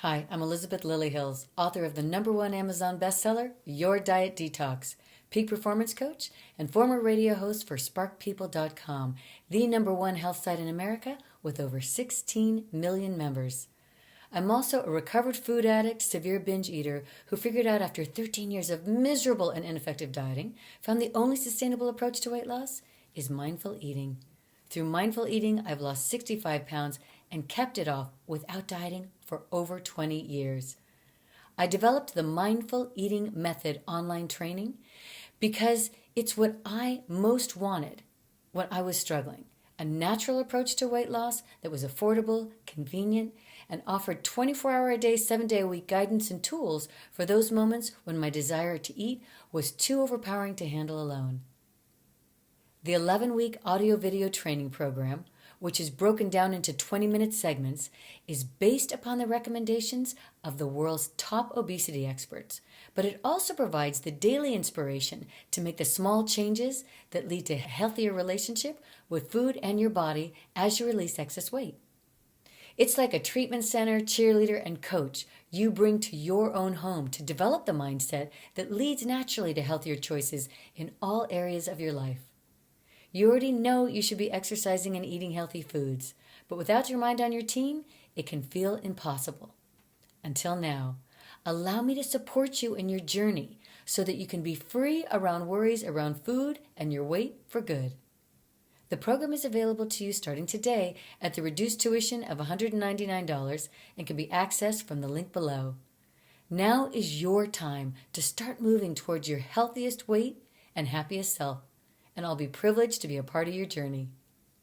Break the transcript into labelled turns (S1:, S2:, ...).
S1: Hi, I'm Elizabeth Lillyhills, author of the #1 Amazon bestseller, Your Diet Detox, peak performance coach, and former radio host for SparkPeople.com, the #1 health site in America with over 16 million members. I'm also a recovered food addict, severe binge eater who figured out after 13 years of miserable and ineffective dieting, found the only sustainable approach to weight loss is mindful eating. Through mindful eating, I've lost 65 pounds and kept it off without dieting for over 20 years. I developed the Mindful Eating Method online training because it's what I most wanted when I was struggling. A natural approach to weight loss that was affordable, convenient, and offered 24-hour-a-day, 7-day-a-week guidance and tools for those moments when my desire to eat was too overpowering to handle alone. The 11-week audio-video training program, which is broken down into 20-minute segments, is based upon the recommendations of the world's top obesity experts, but it also provides the daily inspiration to make the small changes that lead to a healthier relationship with food and your body as you release excess weight. It's like a treatment center, cheerleader, and coach you bring to your own home to develop the mindset that leads naturally to healthier choices in all areas of your life. You already know you should be exercising and eating healthy foods, but without your mind on your team, it can feel impossible. Until now, allow me to support you in your journey so that you can be free around worries around food and your weight for good. The program is available to you starting today at the reduced tuition of $199 and can be accessed from the link below. Now is your time to start moving towards your healthiest weight and happiest self, and I'll be privileged to be a part of your journey.